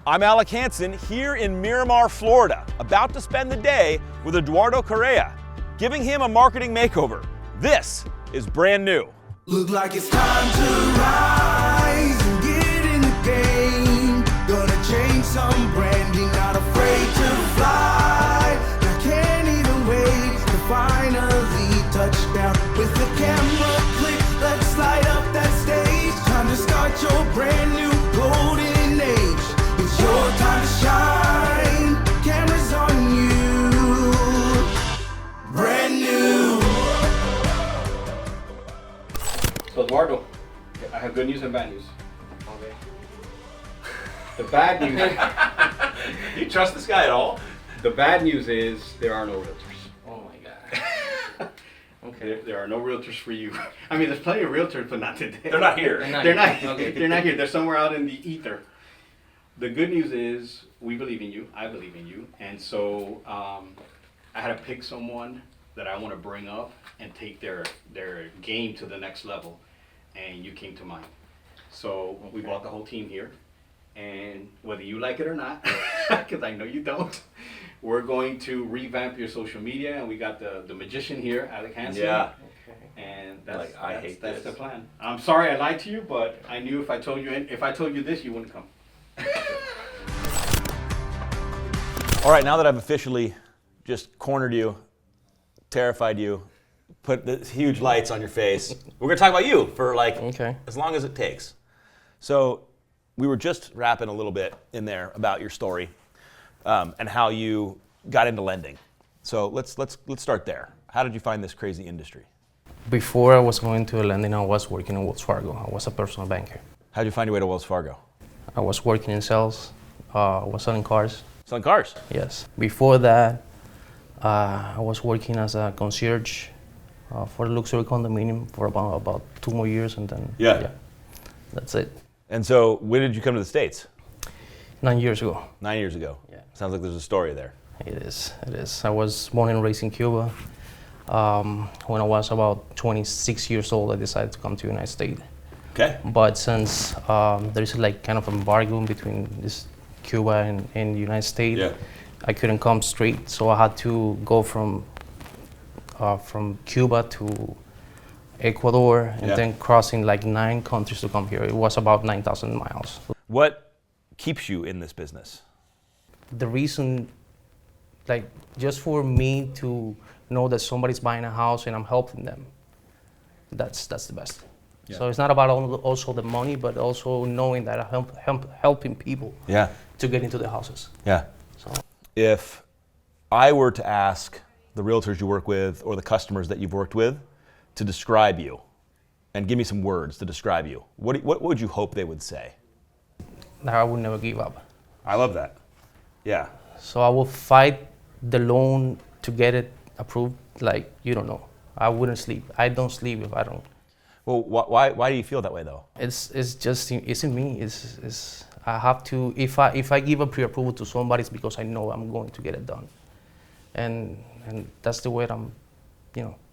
I'm Alec Hanson here in Miramar, Florida, about to spend the day with Eduardo Correa, giving him a marketing makeover. This is brand new. Look like it's time to rise and get in the game. Gonna change some branding, not afraid to fly. I can't even wait to finally touch down with the camera click. Let's light up that stage. Time to start your brand new golden age. It's your time to shine. Cameras on you. Brand new. So Eduardo, I have good news and bad news. Okay. The bad news. Do you trust this guy at all? The bad news is there are no realtors. Oh my god. Okay. There are no realtors for you. I mean, there's plenty of realtors, but not today. They're not here. They're not. Okay. They're not here. They're somewhere out in the ether. The good news is we believe in you. I believe in you, and so I had to pick someone that I want to bring up and take their game to the next level, and you came to mind. So we brought the whole team here, and whether you like it or not, because I know you don't, we're going to revamp your social media, and we got the magician here, Alec Hanson. Yeah. And Like, that's the plan. I'm sorry I lied to you, but I knew if I told you this, you wouldn't come. All right, now that I've officially just cornered you, terrified you, put the huge lights on your face, we're gonna talk about you for as long as it takes. So we were just rapping a little bit in there about your story and how you got into lending. So let's start there. How did you find this crazy industry? Before I was going to lending, I was working in Wells Fargo. I was a personal banker. How did you find your way to Wells Fargo? I was working in sales. I was selling cars. Selling cars? Yes. Before that, I was working as a concierge for a luxury condominium for about 2 more years, and then that's it. And so when did you come to the States? 9 years ago. 9 years ago. Yeah. Sounds like there's a story there. It is. I was born and raised in Cuba. When I was about 26 years old, I decided to come to the United States. Okay. But since there's like kind of embargo between this Cuba and the United States, I couldn't come straight, so I had to go from Cuba to Ecuador and then crossing like 9 countries to come here. It was about 9,000 miles. What keeps you in this business? The reason, like, just for me to know that somebody's buying a house and I'm helping them, that's the best. Yeah. So it's not about also the money, but also knowing that I'm helping people to get into the houses. Yeah. So if I were to ask the realtors you work with or the customers that you've worked with to describe you and give me some words to describe you, what would you hope they would say? That I would never give up. I love that. Yeah. So I will fight the loan to get it approved. Like, you don't know. I wouldn't sleep. I don't sleep if I don't. Well, why do you feel that way though? It's in me. It's I have to. If I give a pre-approval to somebody, it's because I know I'm going to get it done, and that's the way I'm.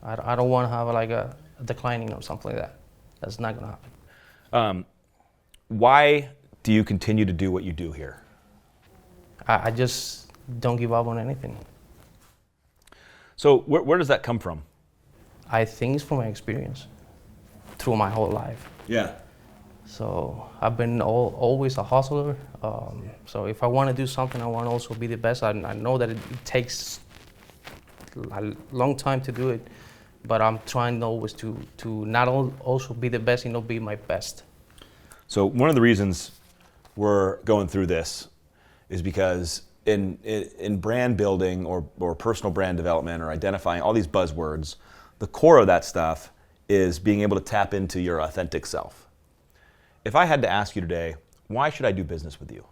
I don't want to have like a declining or something like that. That's not gonna happen. Why do you continue to do what you do here? I just don't give up on anything. So where does that come from? I think it's from my experience through my whole life. Yeah. So I've been always a hustler. So if I want to do something, I want to also be the best. I know that it takes a long time to do it, but I'm trying always to not also be the best, be my best. So one of the reasons we're going through this is because in brand building or personal brand development or identifying all these buzzwords, the core of that stuff is being able to tap into your authentic self. If I had to ask you today, why should I do business with you?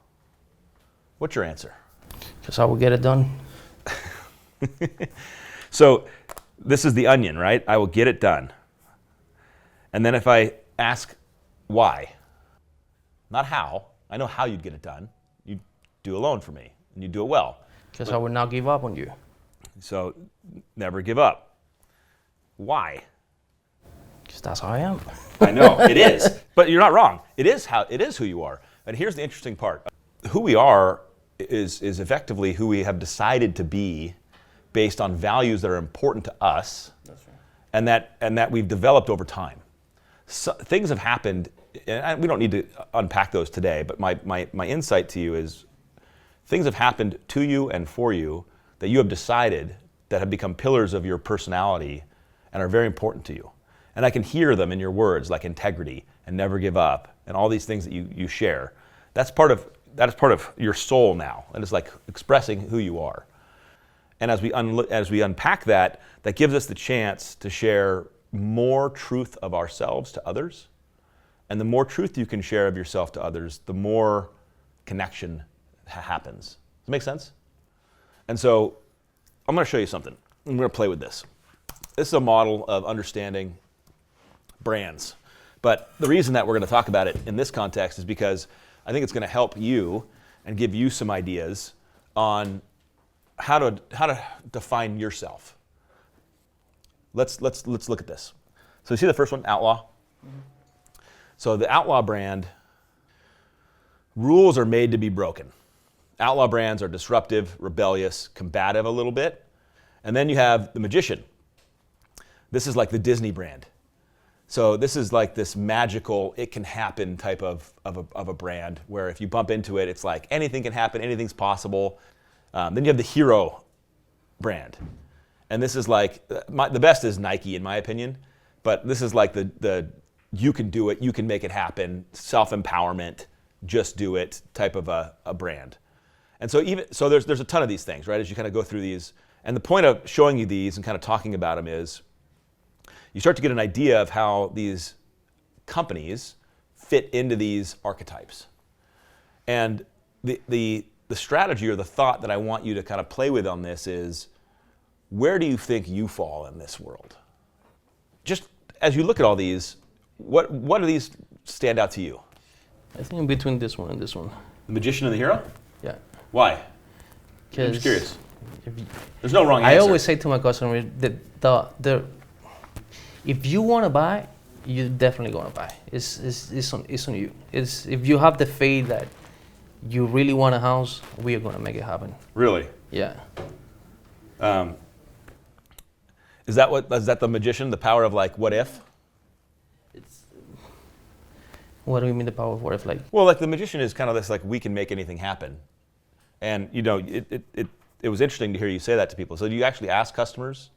What's your answer? Because I will get it done. So this is the onion, right? I will get it done. And then if I ask why, not how, I know how you'd get it done. You'd do a loan for me, and you'd do it well. Because I would not give up on you. So never give up. Why? Because that's how I am. I know, it is. But you're not wrong. It is who you are. And here's the interesting part. who we are is effectively who we have decided to be based on values that are important to us. That's right. and that we've developed over time. So, things have happened, and we don't need to unpack those today, but my insight to you is things have happened to you and for you that you have decided that have become pillars of your personality and are very important to you. And I can hear them in your words, like integrity and never give up and all these things that you share. That is part of your soul now, and it's like expressing who you are. And as we unpack that, that gives us the chance to share more truth of ourselves to others. And the more truth you can share of yourself to others, the more connection happens. Does that make sense? And so I'm going to show you something. I'm going to play with this. This is a model of understanding brands. But the reason that we're going to talk about it in this context is because I think it's going to help you and give you some ideas on how to define yourself. Let's look at this. So you see the first one, Outlaw? Mm-hmm. So the Outlaw brand, rules are made to be broken. Outlaw brands are disruptive, rebellious, combative a little bit. And then you have the Magician. This is like the Disney brand. So this is like this magical, it can happen type of a brand where if you bump into it, it's like anything can happen, anything's possible. Then you have the Hero brand. And this is like, the best is Nike in my opinion, but this is like the you can do it, you can make it happen, self-empowerment, just do it type of a brand. And so there's a ton of these things, right, as you kind of go through these. And the point of showing you these and kind of talking about them is you start to get an idea of how these companies fit into these archetypes. And the strategy or the thought that I want you to kind of play with on this is, where do you think you fall in this world? Just as you look at all these, what do these stand out to you? I think in between this one and this one. The Magician and the Hero? Yeah. Why? I'm just curious. There's no wrong answer. I always say to my customers that if you want to buy, you're definitely going to buy. It's on you. If you have the faith that you really want a house, we are going to make it happen. Really? Yeah. Is that the Magician, the power of like what if? What do you mean the power of what if? Like? Well, like the Magician is kind of this like we can make anything happen, and you know it was interesting to hear you say that to people. So do you actually ask customers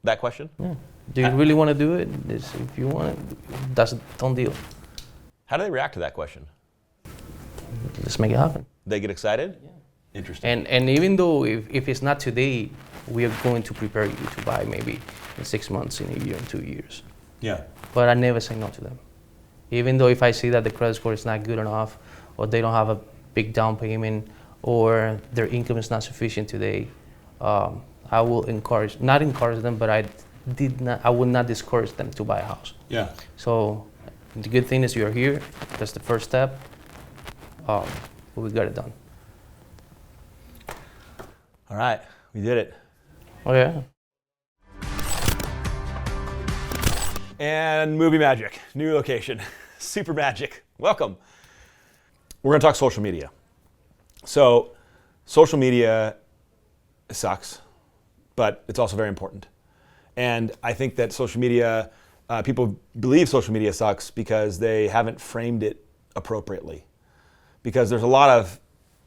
that question? Yeah. Do you really want to do it? If you want it, that's a done deal. How do they react to that question? Let's make it happen. They get excited? Yeah. Interesting. And even though if it's not today, we are going to prepare you to buy maybe in 6 months, in a year, in 2 years. Yeah. But I never say no to them. Even though if I see that the credit score is not good enough, or they don't have a big down payment, or their income is not sufficient today, I will not encourage them, but I would not discourage them to buy a house. Yeah. So the good thing is you're here. That's the first step. We got it done. All right, we did it. Oh yeah. And movie magic, new location, super magic. Welcome. We're going to talk social media. So, social media sucks, but it's also very important. And I think that social media, people believe social media sucks because they haven't framed it appropriately. Because there's a lot of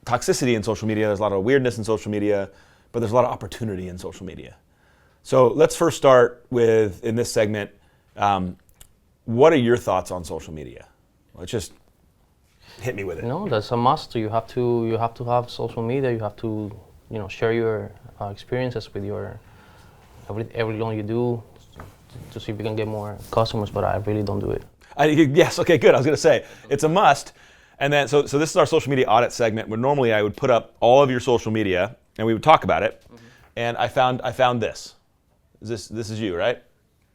toxicity in social media, there's a lot of weirdness in social media, but there's a lot of opportunity in social media. So let's first start with, in this segment, what are your thoughts on social media? Let's just hit me with it. No, that's a must. You have to have social media. You have to, share your experiences with your every loan you do to see if you can get more customers. But I really don't do it. Yes. Okay. Good. I was going to say it's a must. And then so this is our social media audit segment where normally I would put up all of your social media and we would talk about it. Mm-hmm. And I found this. This is you, right?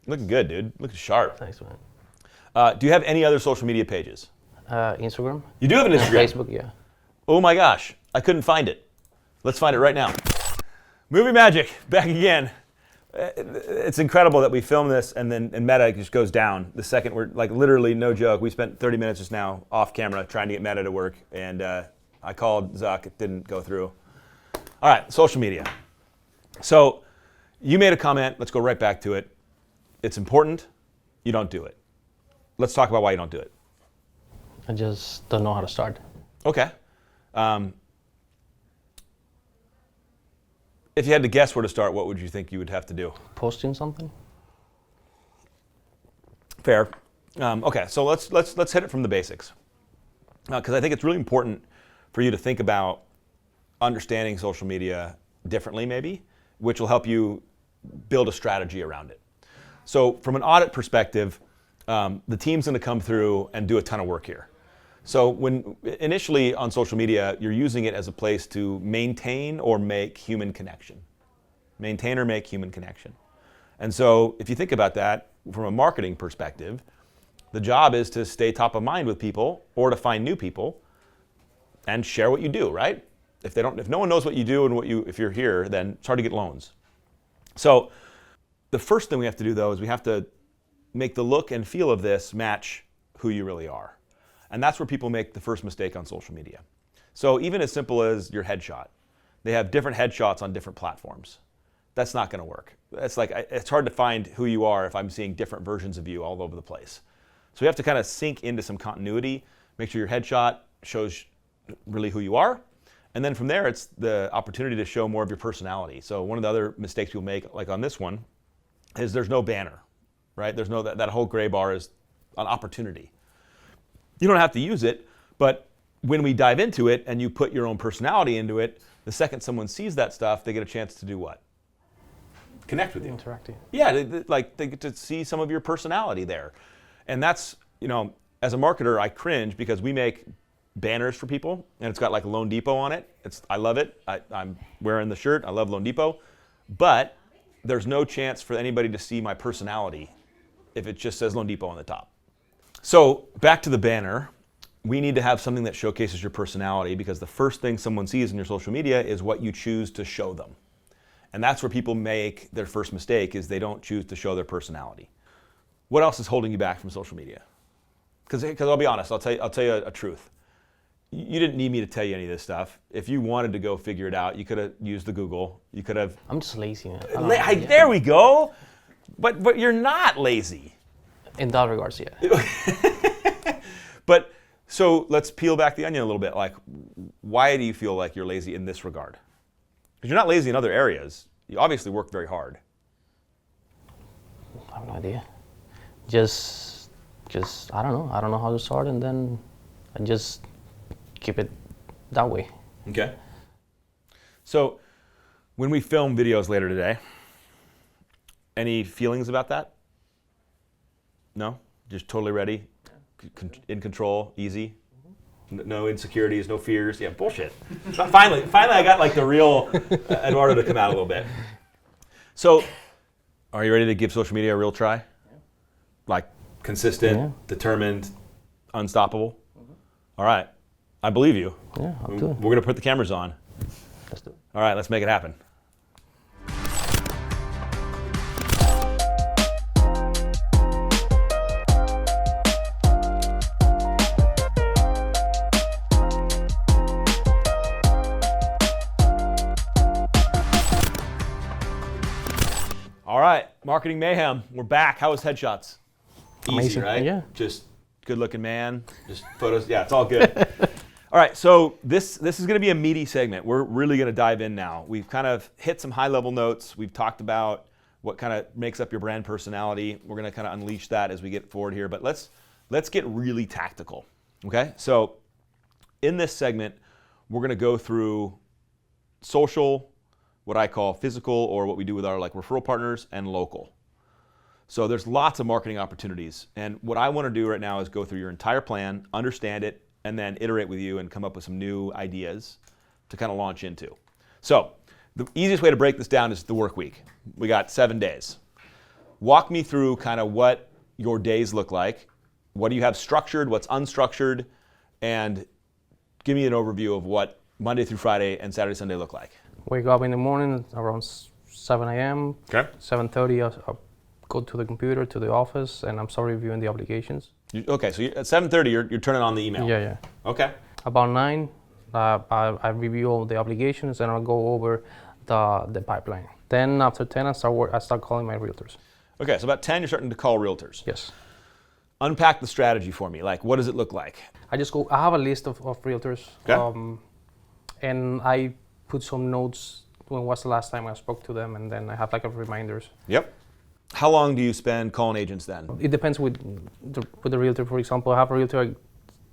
Looking good, dude. Looking sharp. Thanks, man. Do you have any other social media pages? Instagram. You do have an Instagram? Facebook, yeah. Oh my gosh, I couldn't find it. Let's find it right now. Movie magic, back again. It's incredible that we film this and then Meta just goes down the second we're, like literally no joke, we spent 30 minutes just now off camera trying to get Meta to work and I called Zuck. It didn't go through. All right, social media. So you made a comment. Let's go right back to it. It's important. You don't do it. Let's talk about why you don't do it. I just don't know how to start. Okay. If you had to guess where to start, what would you think you would have to do? Posting something? Fair. Okay, so let's hit it from the basics, because I think it's really important for you to think about understanding social media differently, maybe, which will help you build a strategy around it. So from an audit perspective, the team's going to come through and do a ton of work here. So when initially on social media, you're using it as a place to maintain or make human connection. Maintain or make human connection. And so if you think about that from a marketing perspective, the job is to stay top of mind with people or to find new people and share what you do, right? If no one knows what you do and if you're here, then it's hard to get loans. So the first thing we have to do though is we have to make the look and feel of this match who you really are. And that's where people make the first mistake on social media. So even as simple as your headshot. They have different headshots on different platforms. That's not going to work. It's hard to find who you are if I'm seeing different versions of you all over the place. So we have to kind of sink into some continuity, make sure your headshot shows really who you are. And then from there, it's the opportunity to show more of your personality. So one of the other mistakes people make, like on this one, is there's no banner, right? There's no, that whole gray bar is an opportunity. You don't have to use it, but when we dive into it and you put your own personality into it, the second someone sees that stuff, they get a chance to do what? Connect with you. Interacting. Yeah, they get to see some of your personality there. And that's, as a marketer, I cringe because we make banners for people and it's got like Loan Depot on it. I love it. I'm wearing the shirt. I love Loan Depot. But there's no chance for anybody to see my personality if it just says Loan Depot on the top. So back to the banner, we need to have something that showcases your personality because the first thing someone sees in your social media is what you choose to show them. And that's where people make their first mistake is they don't choose to show their personality. What else is holding you back from social media? Because I'll be honest, I'll tell you a truth. You didn't need me to tell you any of this stuff. If you wanted to go figure it out, you could have used the Google. You could have. I'm just lazy, man. There we go. But you're not lazy. In that regards, yeah. But so let's peel back the onion a little bit. Like, why do you feel like you're lazy in this regard? Because you're not lazy in other areas. You obviously work very hard. I have no idea. Just I don't know. I don't know how to start, and then I just keep it that way. Okay. So when we film videos later today, any feelings about that? No? Just totally ready? In control? Easy? No insecurities, no fears? Yeah, bullshit. Finally I got like the real Eduardo to come out a little bit. So, are you ready to give social media a real try? Yeah. Like consistent, determined, unstoppable? All right. I believe you. Yeah, I'll do it. We're going to put the cameras on. Let's do it. All right, let's make it happen. All right, Marketing Mayhem. We're back. How was headshots? Easy, Amazing. right? Yeah. Just good-looking man. Just photos. Yeah, it's all good. All right, so this is going to be a meaty segment. We're really going to dive in now. We've kind of hit some high-level notes. We've talked about what kind of makes up your brand personality. We're going to kind of unleash that as we get forward here. But let's get really tactical. Okay? So in this segment, we're going to go through social, what I call physical, or what we do with our referral partners, and local. So there's lots of marketing opportunities. And what I want to do right now is go through your entire plan, understand it, and then iterate with you and come up with some new ideas to kind of launch into. So the easiest way to break this down is the work week. We got 7 days. Walk me through kind of what your days look like. What do you have structured, what's unstructured, and give me an overview of what Monday through Friday and Saturday, Sunday look like. Wake up in the morning around 7 a.m. Okay. 7:30, I'll go to the computer, to the office, and I'm start reviewing the obligations. Okay, so at 7:30, you're turning on the email. Yeah. Okay. About 9, I review all the obligations, and I'll go over the pipeline. Then after 10, I start calling my realtors. Okay, so about 10, you're starting to call realtors. Yes. Unpack the strategy for me. Like, what does it look like? I have a list of realtors. Okay. And I put some notes when was the last time I spoke to them, and then I have like a reminders. Yep. How long do you spend calling agents then? It depends with the realtor. For example, I have a realtor,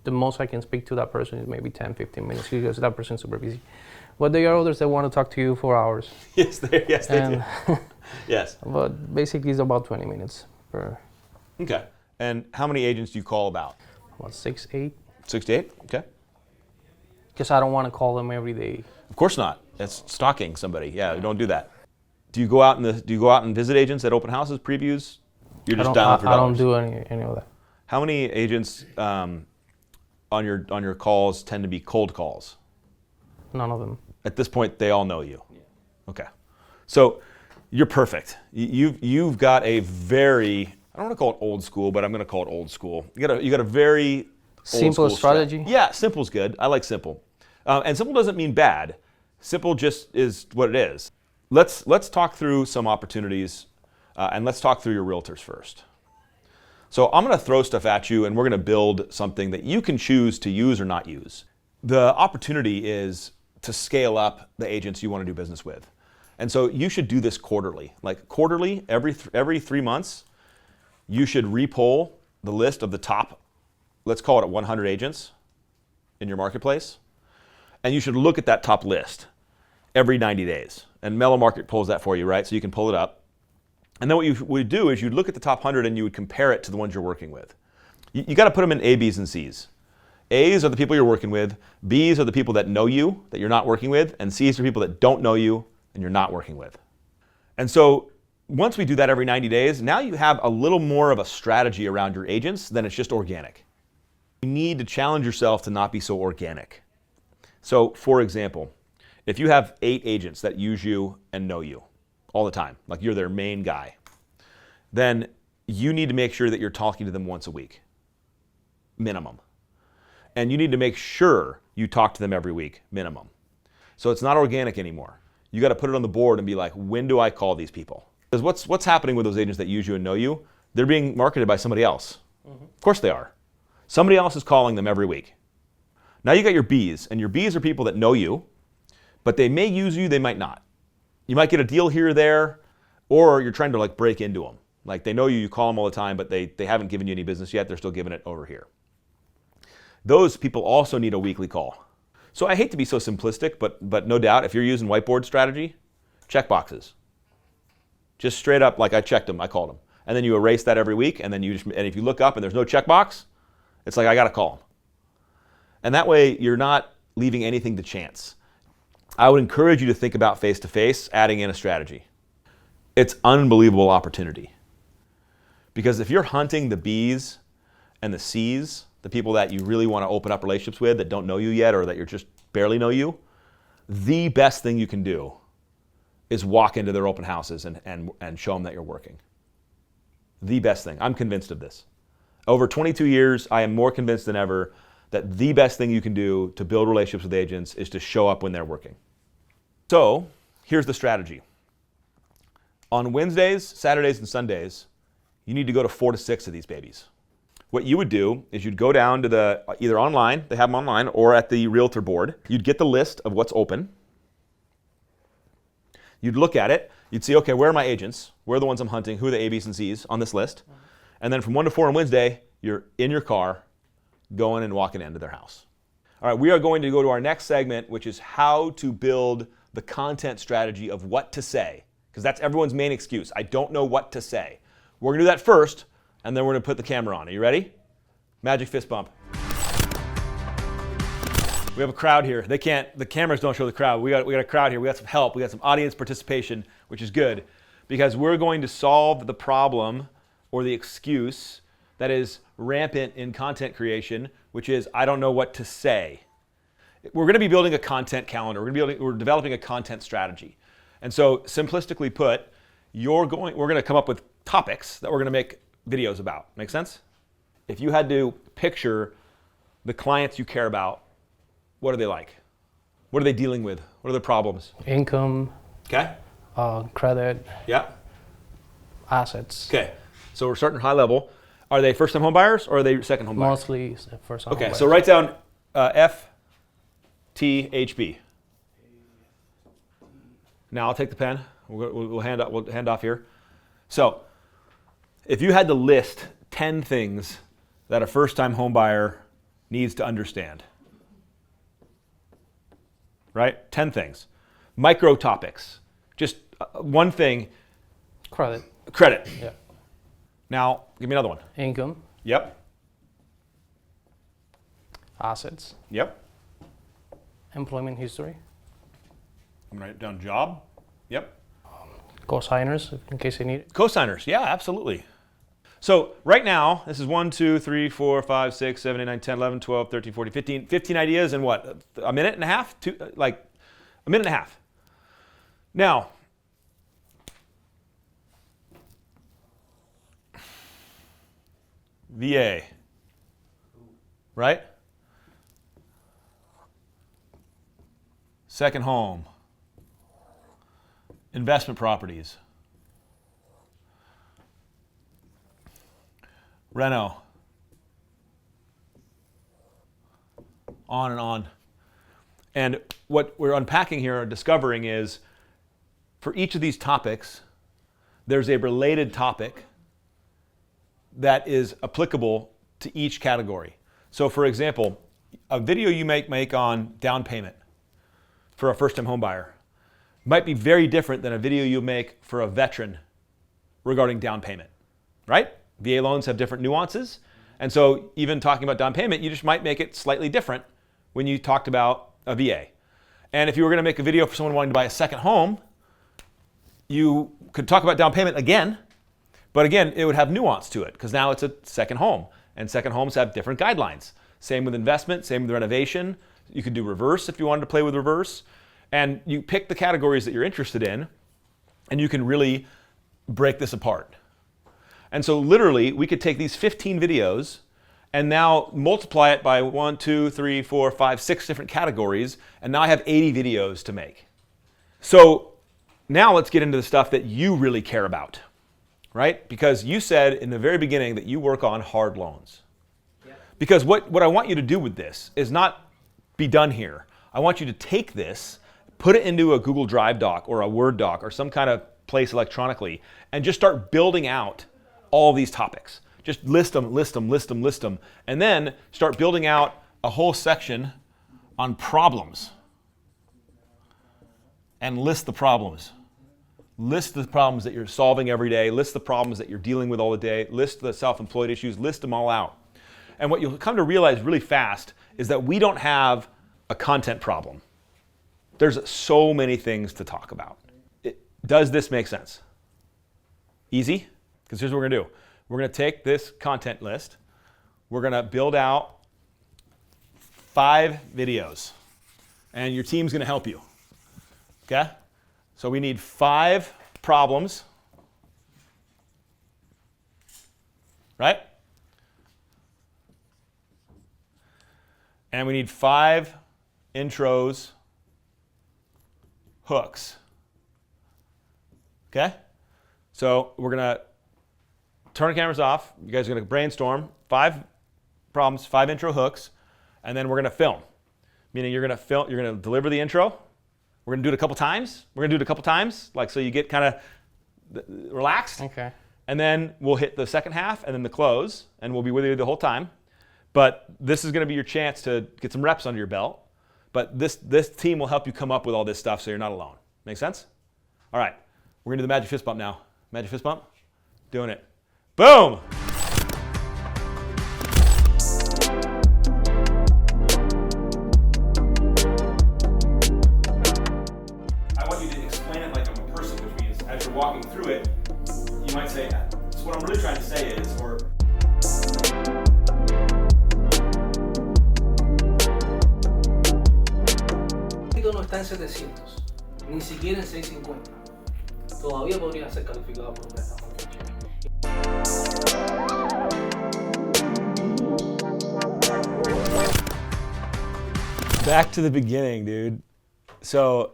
the most I can speak to that person is maybe 10, 15 minutes because that person is super busy. But there are others that want to talk to you for hours. Yes, they do. Yes. But basically it's about 20 minutes per. Okay. And how many agents do you call about? About 6, 8. 6 to 8? Okay. Because I don't want to call them every day. Of course not. That's stalking somebody. Yeah, don't do that. Do you go out and visit agents at open houses, previews? You're just dialing for dollars. I don't do any of that. How many agents on your calls tend to be cold calls? None of them. At this point, they all know you. Yeah. Okay. So you're perfect. You've got a very, I don't want to call it old school, but I'm going to call it old school. You got a very simple strategy. Yeah, simple's good. I like simple. And simple doesn't mean bad. Simple just is what it is. Let's talk through some opportunities, and let's talk through your realtors first. So I'm going to throw stuff at you, and we're going to build something that you can choose to use or not use. The opportunity is to scale up the agents you want to do business with. And so you should do this quarterly. Like quarterly, every 3 months, you should repoll the list of the top, let's call it 100 agents in your marketplace. And you should look at that top list every 90 days. And Mellow Market pulls that for you, right? So you can pull it up. And then what you would do is you'd look at the top 100 and you would compare it to the ones you're working with. You got to put them in A, Bs, and Cs. A's are the people you're working with, B's are the people that know you, that you're not working with, and C's are people that don't know you and you're not working with. And so once we do that every 90 days, now you have a little more of a strategy around your agents than it's just organic. You need to challenge yourself to not be so organic. So for example, if you have 8 agents that use you and know you all the time, like you're their main guy, then you need to make sure that you're talking to them once a week, minimum. And you need to make sure you talk to them every week, minimum. So it's not organic anymore. You got to put it on the board and be like, when do I call these people? Because what's happening with those agents that use you and know you? They're being marketed by somebody else. Mm-hmm. Of course they are. Somebody else is calling them every week. Now you got your Bs, and your Bs are people that know you, but they may use you, they might not. You might get a deal here or there, or you're trying to like break into them. Like they know you, you call them all the time, but they haven't given you any business yet, they're still giving it over here. Those people also need a weekly call. So I hate to be so simplistic, but no doubt, if you're using whiteboard strategy, check boxes. Just straight up, like I checked them, I called them. And then you erase that every week, and then and if you look up and there's no checkbox, it's like I gotta call them. And that way, you're not leaving anything to chance. I would encourage you to think about face-to-face, adding in a strategy. It's unbelievable opportunity. Because if you're hunting the Bs and the Cs, the people that you really want to open up relationships with that don't know you yet or that you just barely know you, the best thing you can do is walk into their open houses and show them that you're working. The best thing. I'm convinced of this. Over 22 years, I am more convinced than ever that the best thing you can do to build relationships with agents is to show up when they're working. So here's the strategy. On Wednesdays, Saturdays, and Sundays, you need to go to 4 to 6 of these babies. What you would do is you'd go down to either online, they have them online, or at the realtor board. You'd get the list of what's open. You'd look at it. You'd see, okay, where are my agents? Where are the ones I'm hunting? Who are the A, B's, and C's on this list? And then from 1 to 4 on Wednesday, you're in your car going and walking into their house. All right, we are going to go to our next segment, which is how to build the content strategy of what to say, because that's everyone's main excuse. I don't know what to say. We're going to do that first, and then we're going to put the camera on. Are you ready? Magic fist bump. We have a crowd here. The cameras don't show the crowd. We got a crowd here. We got some help. We got some audience participation, which is good, because we're going to solve the problem or the excuse that is rampant in content creation, which is I don't know what to say. We're going to be building a content calendar. We're developing a content strategy. And so simplistically put, we're going to come up with topics that we're going to make videos about. Make sense? If you had to picture the clients you care about, what are they like? What are they dealing with? What are their problems? Income, Okay. credit, Yeah. assets. Okay. So we're starting high level. Are they first-time home buyers or are they second home buyers? Mostly first time. Okay. So write down FTHB. Now I'll take the pen. We'll hand off here. So if you had to list 10 things that a first-time home buyer needs to understand, right? 10 things. Micro topics. Just one thing. Credit. Credit. Yeah. Now, give me another one. Income, Yep. assets, Yep. employment history, I'm going to write down job. Yep. co-signers in case they need it. Cosigners. Yeah, absolutely. So right now, this is 1, 2, 3, 4, 5, 6, 7, 8, 9, 10, 11, 12, 13, 14, 15. 15 ideas in what? A minute and a half? Like a minute and a half. Now, VA, right? Second home, investment properties, reno, on and on. And what we're unpacking here or discovering is for each of these topics, there's a related topic that is applicable to each category. So for example, a video you make on down payment for a first-time home buyer might be very different than a video you make for a veteran regarding down payment, right? VA loans have different nuances. And so even talking about down payment, you just might make it slightly different when you talked about a VA. And if you were going to make a video for someone wanting to buy a second home, you could talk about down payment again, but again, it would have nuance to it because now it's a second home, and second homes have different guidelines. Same with investment, same with renovation. You could do reverse if you wanted to play with reverse. And you pick the categories that you're interested in, and you can really break this apart. And so literally, we could take these 15 videos and now multiply it by 1, 2, 3, 4, 5, 6 different categories, and now I have 80 videos to make. So now let's get into the stuff that you really care about. Right? Because you said in the very beginning that you work on hard loans. Yeah. Because what I want you to do with this is not be done here. I want you to take this, put it into a Google Drive doc or a Word doc or some kind of place electronically, and just start building out all these topics. Just list them, and then start building out a whole section on problems. And list the problems. List the problems that you're solving every day. List the problems that you're dealing with all the day. List the self-employed issues. List them all out. And what you'll come to realize really fast is that we don't have a content problem. There's so many things to talk about. Does this make sense? Easy? Because here's what we're going to do. We're going to take this content list. We're going to build out 5 videos. And your team's going to help you. Okay? So we need 5 problems, right? And we need 5 intros, hooks. Okay? So we're going to turn the cameras off. You guys are going to brainstorm 5 problems, 5 intro hooks, and then we're going to film. Meaning you're going to deliver the intro. We're going to do it a couple times. Like so you get kind of relaxed. Okay. And then we'll hit the second half and then the close, and we'll be with you the whole time. But this is going to be your chance to get some reps under your belt. But this team will help you come up with all this stuff so you're not alone. Make sense? All right. We're going to do the magic fist bump now. Magic fist bump. Doing it. Boom! Walking through it, you might say, so what I'm really trying to say is, or no está en 700, ni siquiera en 650. Todavía podría ser calificado por un préstamo. Back to the beginning, dude. So,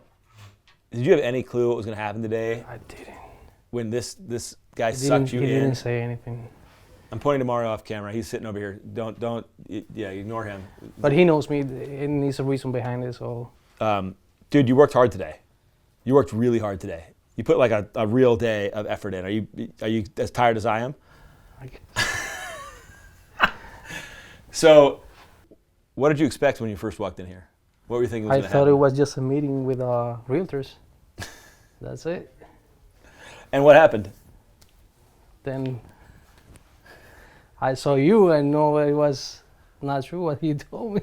did you have any clue what was going to happen today I didn't. when this guy sucked you He in? didn't say anything. I'm pointing to Mario off camera. He's sitting over here. Don't, ignore him. But he knows me, and there's a reason behind it. So, Dude, you worked hard today. You worked really hard today. You put like a real day of effort in. Are you as tired as I am? So, what did you expect when you first walked in here? What were you thinking was I going to thought happen? it was just a meeting with realtors. That's it. And what happened? Then I saw you and know it was not true what you told me.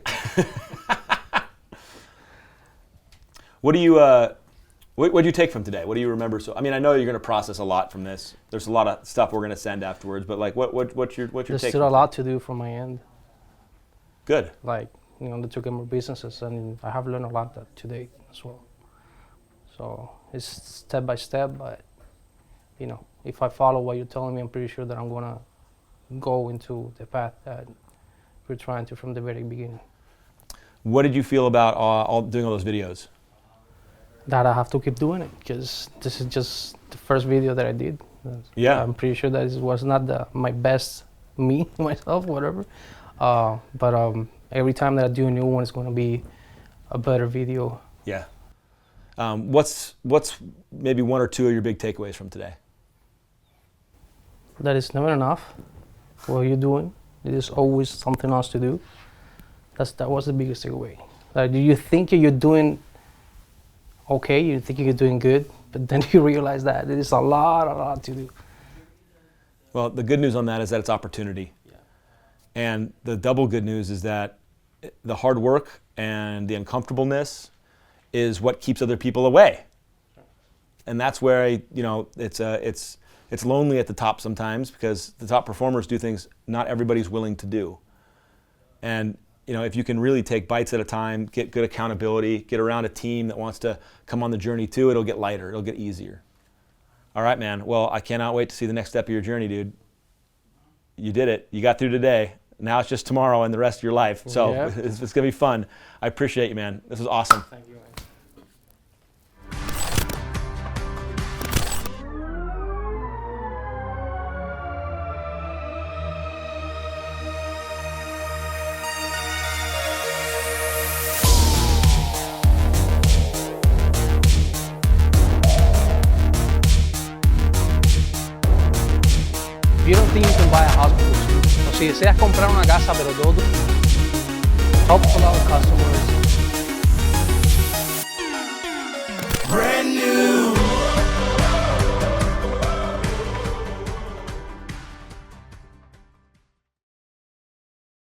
What do you what do you take from today? What do you remember? So I mean, I know you're going to process a lot from this. There's a lot of stuff we're going to send afterwards, but like what's your There's take? still a lot to do from my end. Good. Like, the two camera businesses, and I have learned a lot today as well. So it's step by step, but if I follow what you're telling me, I'm pretty sure that I'm gonna go into the path that we're trying to from the very beginning. What did you feel about doing all those videos? That I have to keep doing it, because this is just the first video that I did. Yeah. I'm pretty sure that it was not my best me, myself, whatever. But every time that I do a new one, it's going to be a better video. Yeah. What's maybe one or two of your big takeaways from today? That it's never enough. What you're doing, there's always something else to do. That was the biggest takeaway. Like, do you think you're doing okay? You think you're doing good, but then you realize that there's a lot to do. Well, the good news on that is that it's opportunity. Yeah. And the double good news is that the hard work and the uncomfortableness is what keeps other people away. And that's where it's lonely at the top sometimes, because the top performers do things not everybody's willing to do. And if you can really take bites at a time, get good accountability, get around a team that wants to come on the journey too, it'll get lighter, it'll get easier. All right, man. Well, I cannot wait to see the next step of your journey, dude. You did it. You got through today. Now it's just tomorrow and the rest of your life. So Yeah. it's going to be fun. I appreciate you, man. This was awesome. Thank you. If you don't think you can buy a house with 2, o si deseas comprar una casa pero todo, help a lot of customers,